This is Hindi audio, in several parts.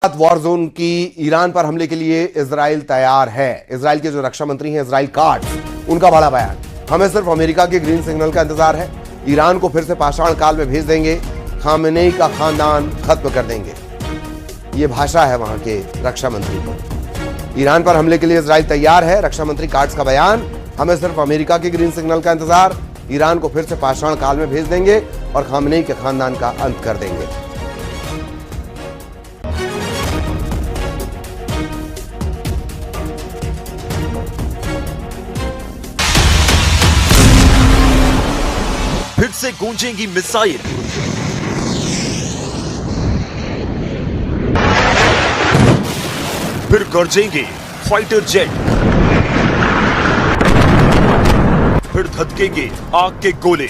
वॉर जोन की ईरान पर हमले के लिए इजराइल तैयार है। इजराइल के जो रक्षा मंत्री हैं इजराइल काट्स, उनका बड़ा बयान, हमें सिर्फ अमेरिका के ग्रीन सिग्नल का इंतजार है। ईरान को फिर से पाषाण काल में भेज देंगे, खामेनेई का खानदान खत्म कर देंगे। ये भाषा है वहां के रक्षा मंत्री को। ईरान पर हमले के लिए इजराइल तैयार है, रक्षा मंत्री काट्स का बयान, हमें सिर्फ अमेरिका के ग्रीन सिग्नल का इंतजार। ईरान को फिर से पाषाण काल में भेज देंगे और खामेनेई के खानदान का अंत कर देंगे। फिर से गूंजेंगी मिसाइल, फिर गरजेंगे फाइटर जेट, फिर धधकेंगे आग के गोले,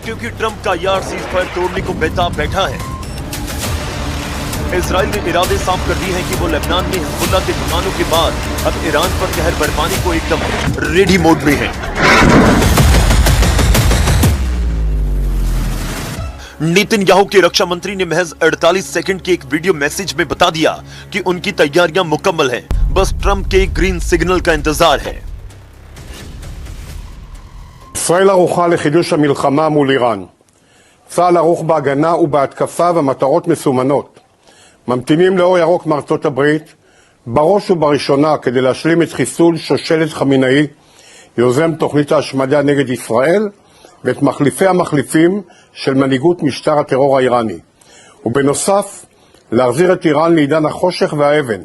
क्योंकि ट्रंप का यार सीजफायर तोड़ने को बेताब बैठा है। इजराइल ने इरादे साफ कर दिए हैं कि वो लेबनान में हिजबुल्लाह के ठिकानों के बाद अब ईरान पर कहर बरपाने को एकदम रेडी मोड में है। नेतन्याहू के रक्षा मंत्री ने महज 48 सेकंड के एक वीडियो मैसेज में बता दिया कि उनकी तैयारियां मुकम्मल हैं, बस ट्रंप के ग्रीन सिग्नल का इंतजार है। ישראל ערוכה לחידוש המלחמה מול איראן. צה"ל ערוך בהגנה ובהתקפה ומטרות מסומנות. ממתינים לאור ירוק מארצות הברית, בראש ובראשונה כדי להשלים את חיסול שושלת חמינאי, יוזם תוכנית ההשמדה נגד ישראל, ואת מחליפי המחליפים של מנהיגות משטר הטרור האיראני. ובנוסף, להחזיר את איראן לעידן החושך והאבן,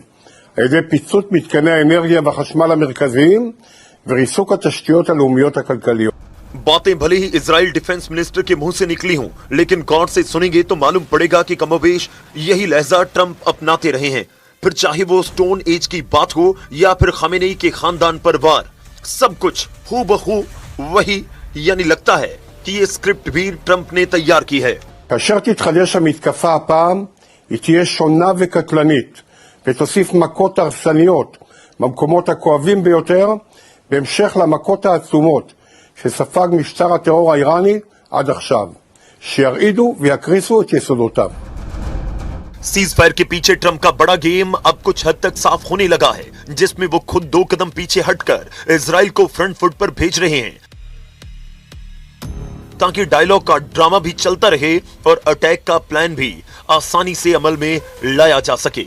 על ידי פיצוץ מתקני האנרגיה והחשמל המרכזיים, וריסוק התשתיות הלאומיות הכלכליות. बातें भले ही इजराइल डिफेंस मिनिस्टर के मुंह से निकली हों, लेकिन गौर से सुनेंगे तो मालूम पड़ेगा कि कमोबेश यही लहजा ट्रंप अपनाते रहे हैं। फिर चाहे वो स्टोन एज की बात हो या फिर खामेनेई के खानदान पर वार, सब कुछ हूबहू वही, यानी लगता है कि ये स्क्रिप्ट भी ट्रंप ने तैयार की है। כאשר תתחדש המתקפה הפעם, היא תהיה שונה וקטלנית, ותוסיף מכות הרסניות במקומות הכואבים ביותר, בהמשך למכות העצומות שספג משטר הטרור האיראני עד עכשיו, שירעידו ויקריסו את יסודותיו. सीज फायर के पीछे ट्रंप का बड़ा गेम अब कुछ हद तक साफ होने लगा है, जिसमें वो खुद 2 कदम पीछे हटकर इजराइल को फ्रंट फुट पर भेज रहे हैं, ताकि डायलॉग का ड्रामा भी चलता रहे और अटैक का प्लान भी आसानी से अमल में लाया जा सके।